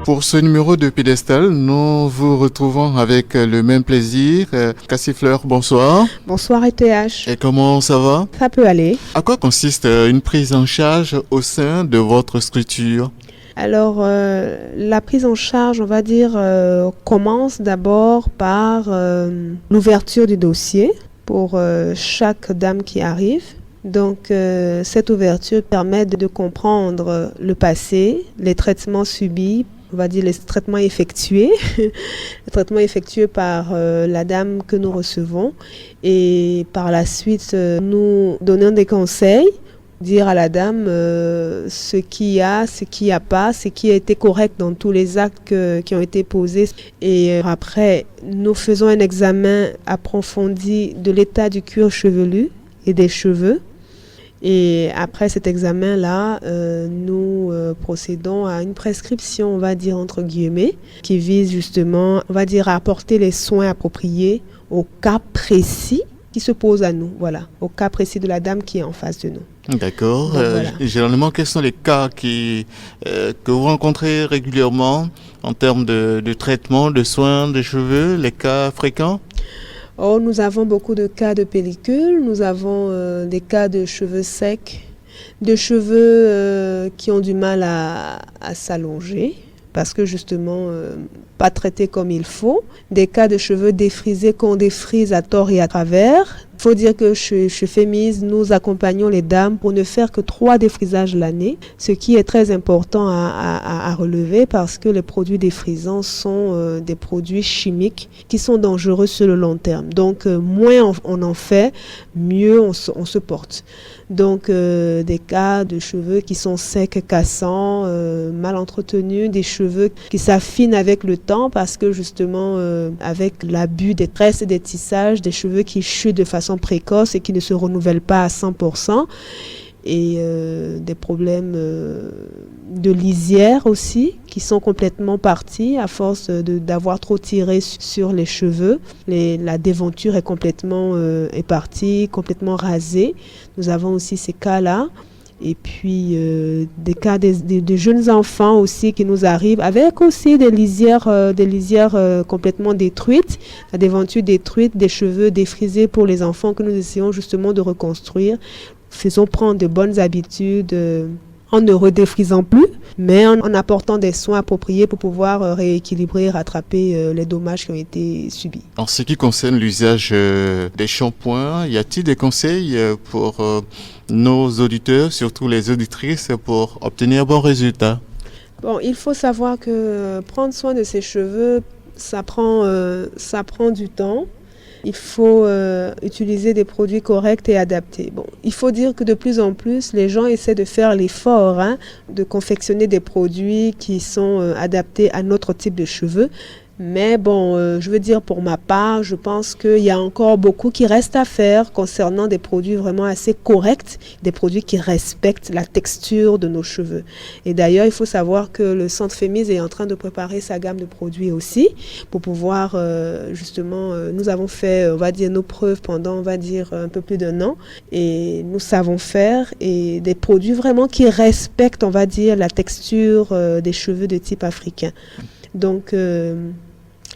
Pour ce numéro de Pédestal, nous vous retrouvons avec le même plaisir. Cassifleur, bonsoir. Bonsoir ETH. Et comment ça va? Ça peut aller. À quoi consiste une prise en charge au sein de votre structure? Alors, la prise en charge, on va dire, commence d'abord par l'ouverture du dossier pour chaque dame qui arrive. Donc, cette ouverture permet de comprendre le passé, les traitements subis, on va dire les traitements effectués, les traitements effectués par la dame que nous recevons. Et par la suite, nous donnons des conseils, dire à la dame ce qu'il y a, ce qu'il n'y a pas, ce qui a été correct dans tous les actes qui ont été posés. Et après, nous faisons un examen approfondi de l'état du cuir chevelu et des cheveux. Et après cet examen-là, nous procédons à une prescription, on va dire entre guillemets, qui vise justement, on va dire, à apporter les soins appropriés au cas précis qui se pose à nous, voilà, au cas précis de la dame qui est en face de nous. D'accord. Voilà. Généralement, quels sont les cas que vous rencontrez régulièrement en termes de traitement, de soins des cheveux, les cas fréquents? Oh, nous avons beaucoup de cas de pellicule, nous avons des cas de cheveux secs, de cheveux qui ont du mal à s'allonger parce que justement pas traités comme il faut, des cas de cheveux défrisés qu'on défrise à tort et à travers. Il faut dire que chez Fémise, nous accompagnons les dames pour ne faire que 3 défrisages l'année, ce qui est très important à relever parce que les produits défrisants sont des produits chimiques qui sont dangereux sur le long terme. Donc, moins on en fait, mieux on se porte. Donc, des cas de cheveux qui sont secs, cassants, mal entretenus, des cheveux qui s'affinent avec le temps parce que justement, avec l'abus des tresses et des tissages, des cheveux qui chutent de façon précoce et qui ne se renouvellent pas à 100%. Et des problèmes de lisière aussi qui sont complètement partis à force d'avoir trop tiré sur les cheveux. La déventure est complètement est partie, complètement rasée. Nous avons aussi ces cas-là. Et puis des cas de jeunes enfants aussi qui nous arrivent avec aussi des lisières complètement détruites, la déventure détruite, des cheveux défrisés pour les enfants que nous essayons justement de reconstruire. Faisons prendre de bonnes habitudes en ne redéfrisant plus, mais en apportant des soins appropriés pour pouvoir rééquilibrer, rattraper les dommages qui ont été subis. En ce qui concerne l'usage des shampoings, y a-t-il des conseils pour nos auditeurs, surtout les auditrices, pour obtenir bon résultat? Bon, il faut savoir que prendre soin de ses cheveux, ça prend du temps. Il faut utiliser des produits corrects et adaptés. Bon, il faut dire que de plus en plus, les gens essaient de faire l'effort de confectionner des produits qui sont adaptés à notre type de cheveux. Mais bon, je veux dire pour ma part, je pense qu'il y a encore beaucoup qui reste à faire concernant des produits vraiment assez corrects, des produits qui respectent la texture de nos cheveux. Et d'ailleurs, il faut savoir que le Centre Fémise est en train de préparer sa gamme de produits aussi pour pouvoir justement, nous avons fait, on va dire, nos preuves pendant, on va dire, un peu plus d'1 an et nous savons faire et des produits vraiment qui respectent, on va dire, la texture des cheveux de type africain. Donc,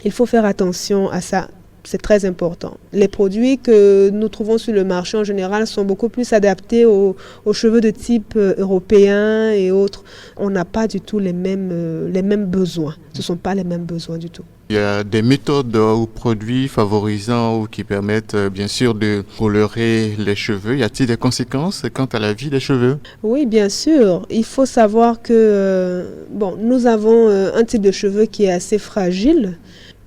il faut faire attention à ça, c'est très important. Les produits que nous trouvons sur le marché en général sont beaucoup plus adaptés aux cheveux de type européen et autres. On n'a pas du tout les mêmes besoins. Ce ne sont pas les mêmes besoins du tout. Il y a des méthodes ou produits favorisants ou qui permettent bien sûr de colorer les cheveux. Y a-t-il des conséquences quant à la vie des cheveux? Oui, bien sûr. Il faut savoir que nous avons un type de cheveux qui est assez fragile.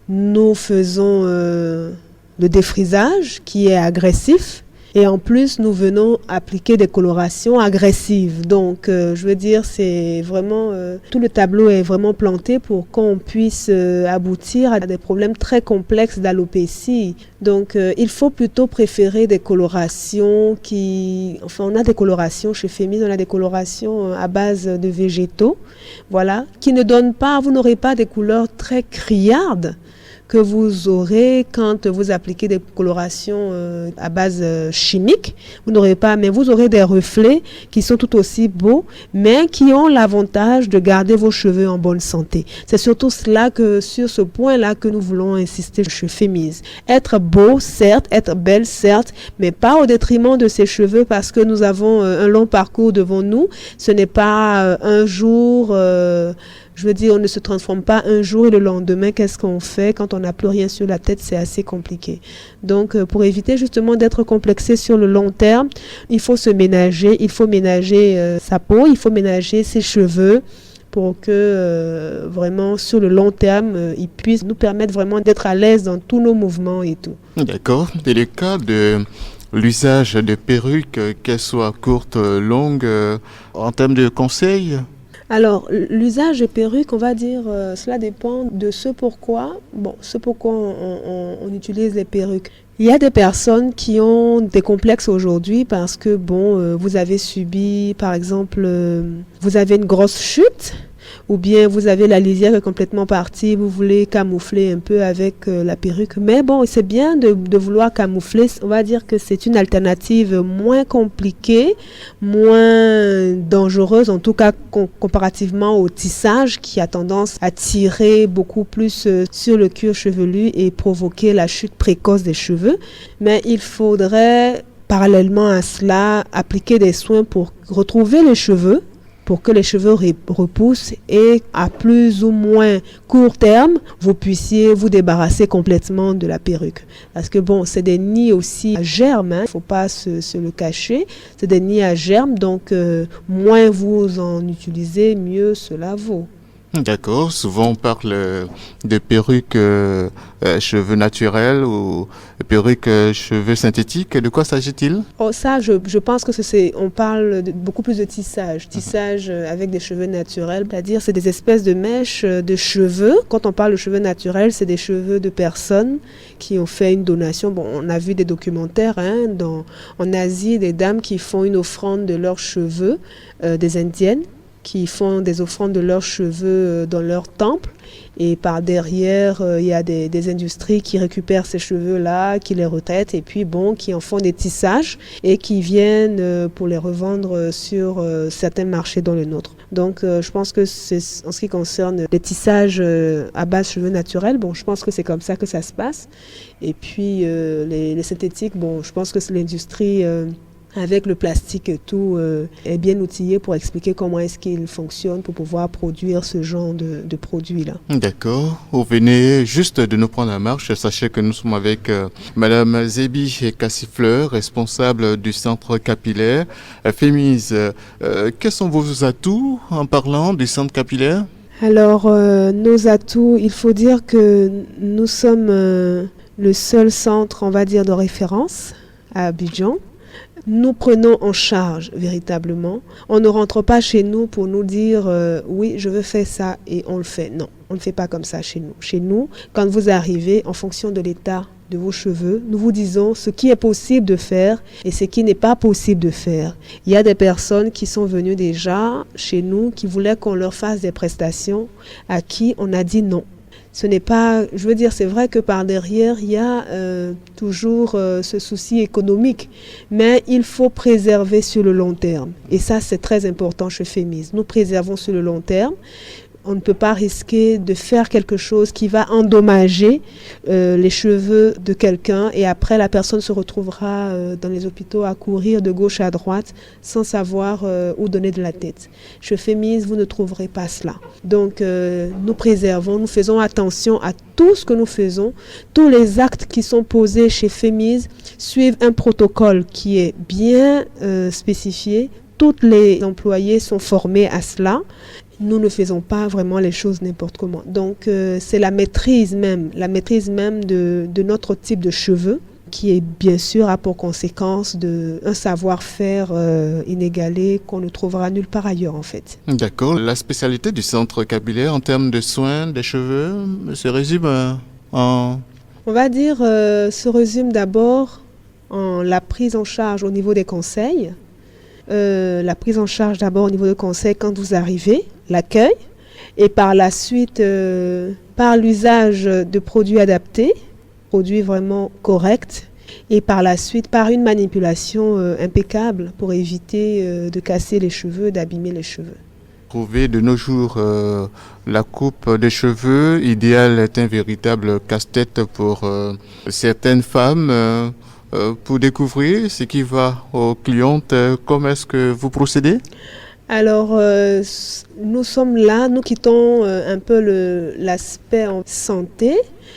Nous faisons le défrisage qui est agressif. Et en plus, nous venons appliquer des colorations agressives. Donc, je veux dire, c'est vraiment... tout le tableau est vraiment planté pour qu'on puisse aboutir à des problèmes très complexes d'alopécie. Donc, il faut plutôt préférer des colorations qui... Enfin, on a des colorations chez Fémise, on a des colorations à base de végétaux, voilà, qui ne donnent pas... Vous n'aurez pas des couleurs très criardes, que vous aurez quand vous appliquez des colorations à base chimique. Vous n'aurez pas, mais vous aurez des reflets qui sont tout aussi beaux, mais qui ont l'avantage de garder vos cheveux en bonne santé. C'est surtout sur ce point-là que nous voulons insister chez Fémise. Être beau, certes, être belle, certes, mais pas au détriment de ses cheveux parce que nous avons un long parcours devant nous. Ce n'est pas un jour, je veux dire, on ne se transforme pas un jour et le lendemain, qu'est-ce qu'on fait quand on n'a plus rien sur la tête? C'est assez compliqué. Donc, pour éviter justement d'être complexé sur le long terme, il faut se ménager, il faut ménager sa peau, il faut ménager ses cheveux pour que vraiment sur le long terme, ils puissent nous permettre vraiment d'être à l'aise dans tous nos mouvements et tout. D'accord. Et le cas de l'usage de perruques, qu'elles soient courtes, longues, en termes de conseils? Alors, l'usage de perruques, on va dire, cela dépend de ce pourquoi on utilise les perruques. Il y a des personnes qui ont des complexes aujourd'hui parce que, vous avez subi, par exemple, vous avez une grosse chute, ou bien vous avez la lisière qui est complètement partie, vous voulez camoufler un peu avec la perruque. Mais c'est bien de vouloir camoufler. On va dire que c'est une alternative moins compliquée, moins dangereuse, en tout cas comparativement au tissage qui a tendance à tirer beaucoup plus sur le cuir chevelu et provoquer la chute précoce des cheveux. Mais il faudrait, parallèlement à cela, appliquer des soins pour retrouver les cheveux, pour que les cheveux repoussent et à plus ou moins court terme, vous puissiez vous débarrasser complètement de la perruque. Parce que c'est des nids aussi à germes, il ne faut pas se le cacher, c'est des nids à germes, donc moins vous en utilisez, mieux cela vaut. D'accord. Souvent, on parle de perruques cheveux naturels ou perruques cheveux synthétiques. De quoi s'agit-il? Ça, je pense que on parle beaucoup plus de tissage. Tissage avec des cheveux naturels, c'est-à-dire c'est des espèces de mèches de cheveux. Quand on parle de cheveux naturels, c'est des cheveux de personnes qui ont fait une donation. On a vu des documentaires en Asie, des dames qui font une offrande de leurs cheveux, des Indiennes, qui font des offrandes de leurs cheveux dans leur temple. Et par derrière, il y a des industries qui récupèrent ces cheveux-là, qui les retraitent et puis qui en font des tissages et qui viennent pour les revendre sur certains marchés dont le nôtre. Donc, je pense que en ce qui concerne les tissages à base cheveux naturels, je pense que c'est comme ça que ça se passe. Et puis, les synthétiques, je pense que c'est l'industrie... avec le plastique et tout, est bien outillé pour expliquer comment est-ce qu'il fonctionne pour pouvoir produire ce genre de produits-là. D'accord. Vous venez juste de nous prendre en marche. Sachez que nous sommes avec Madame Zébi Cassifleur, responsable du centre capillaire. Fémise, quels sont vos atouts en parlant du centre capillaire? Alors, nos atouts, il faut dire que nous sommes le seul centre, on va dire, de référence à Abidjan. Nous prenons en charge véritablement. On ne rentre pas chez nous pour nous dire oui, je veux faire ça et on le fait. Non, on ne fait pas comme ça chez nous. Chez nous, quand vous arrivez, en fonction de l'état de vos cheveux, nous vous disons ce qui est possible de faire et ce qui n'est pas possible de faire. Il y a des personnes qui sont venues déjà chez nous qui voulaient qu'on leur fasse des prestations à qui on a dit non. Ce n'est pas, je veux dire, c'est vrai que par derrière, il y a toujours ce souci économique, mais il faut préserver sur le long terme. Et ça, c'est très important chez Fémise. Nous préservons sur le long terme. On ne peut pas risquer de faire quelque chose qui va endommager les cheveux de quelqu'un et après la personne se retrouvera dans les hôpitaux à courir de gauche à droite sans savoir où donner de la tête. Chez Fémise, vous ne trouverez pas cela. Donc nous préservons, nous faisons attention à tout ce que nous faisons. Tous les actes qui sont posés chez Fémise suivent un protocole qui est bien spécifié. Tous les employés sont formés à cela. Nous ne faisons pas vraiment les choses n'importe comment. Donc, c'est la maîtrise même de notre type de cheveux qui est bien sûr a pour conséquence un savoir-faire inégalé qu'on ne trouvera nulle part ailleurs en fait. D'accord. La spécialité du centre capillaire en termes de soins des cheveux se résume en... On va dire, se résume d'abord en la prise en charge au niveau des conseils. La prise en charge d'abord au niveau des conseils quand vous arrivez, l'accueil, et par la suite par l'usage de produits adaptés, produits vraiment corrects, et par la suite par une manipulation impeccable pour éviter de casser les cheveux, d'abîmer les cheveux. Trouver de nos jours la coupe des cheveux idéale est un véritable casse-tête pour certaines femmes. Pour découvrir ce qui va aux clientes, comment est-ce que vous procédez? Alors, nous sommes là, nous quittons un peu l'aspect en santé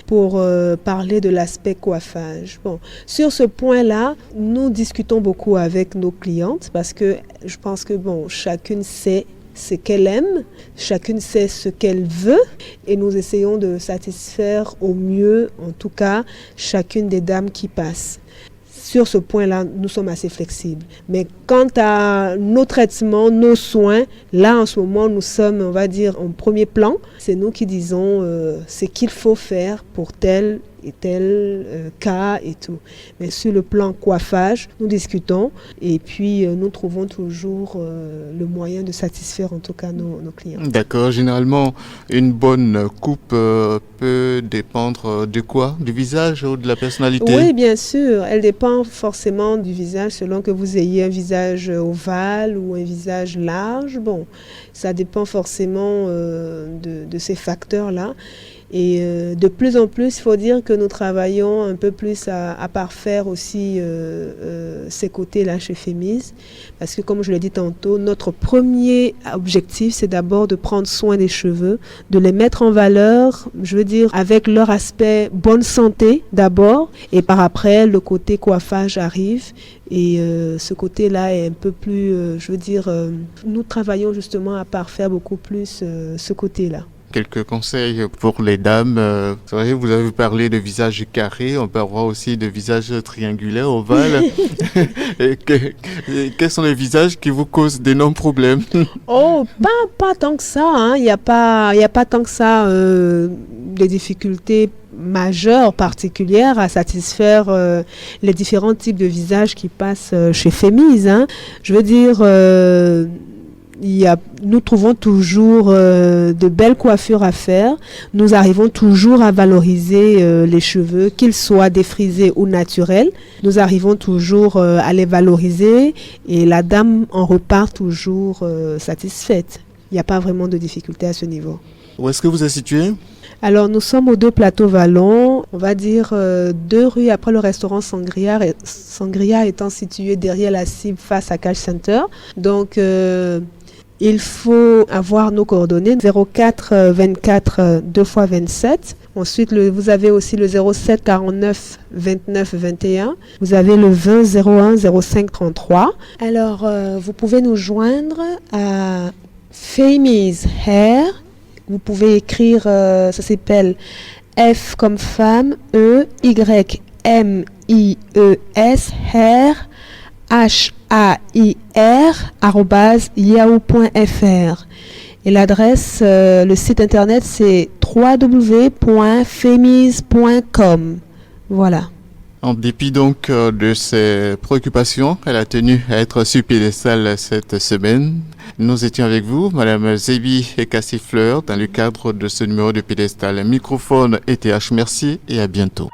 pour parler de l'aspect coiffage. Bon, sur ce point-là, nous discutons beaucoup avec nos clientes parce que je pense que chacune sait ce qu'elle aime, chacune sait ce qu'elle veut et nous essayons de satisfaire au mieux, en tout cas, chacune des dames qui passent. Sur ce point-là, nous sommes assez flexibles. Mais quant à nos traitements, nos soins, là en ce moment, nous sommes, on va dire, en premier plan. C'est nous qui disons ce qu'il faut faire pour tel et tel cas et tout. Mais sur le plan coiffage, nous discutons et puis nous trouvons toujours le moyen de satisfaire en tout cas nos clients. D'accord. Généralement, une bonne coupe peut dépendre de quoi? Du visage ou de la personnalité? Oui, bien sûr. Elle dépend forcément du visage selon que vous ayez un visage ovale ou un visage large. Bon, ça dépend forcément de ces facteurs-là. Et de plus en plus, il faut dire que nous travaillons un peu plus à parfaire aussi ces côtés-là chez Femis. Parce que comme je l'ai dit tantôt, notre premier objectif, c'est d'abord de prendre soin des cheveux, de les mettre en valeur, je veux dire, avec leur aspect bonne santé d'abord. Et par après, le côté coiffage arrive. Et ce côté-là est un peu plus, je veux dire, nous travaillons justement à parfaire beaucoup plus ce côté-là. Quelques conseils pour les dames. C'est vrai, vous avez parlé de visage carré, on peut avoir aussi de visage triangulaire, ovale. Quels sont les visages qui vous causent d'énormes problèmes? Oh, pas tant que ça. Hein. Il n'y a pas tant que ça des difficultés majeures, particulières à satisfaire les différents types de visages qui passent chez Femis. Hein. Je veux dire... nous trouvons toujours de belles coiffures à faire. Nous arrivons toujours à valoriser les cheveux, qu'ils soient défrisés ou naturels. Nous arrivons toujours à les valoriser et la dame en repart toujours satisfaite. Il n'y a pas vraiment de difficulté à ce niveau. Où est-ce que vous êtes situé? Alors, nous sommes aux 2 plateaux Vallon, on va dire 2 rues après le restaurant Sangria, Sangria étant situé derrière la cible face à Cash Center. Donc, il faut avoir nos coordonnées 04 24 2 x 27. Ensuite, vous avez aussi le 07 49 29 21. Vous avez le 20 01 05 33. Alors, vous pouvez nous joindre à Femis Hair. Vous pouvez écrire, ça s'appelle F comme femme, E, Y, M, I, E, S, Hair, HAIR@yahoo.fr. Et l'adresse, le site internet, c'est www.femis.com. Voilà. En dépit donc de ses préoccupations, elle a tenu à être sur piédestal cette semaine. Nous étions avec vous, Madame Zébi et Cassifleur, dans le cadre de ce numéro de piédestal. Microphone et TH, merci et à bientôt.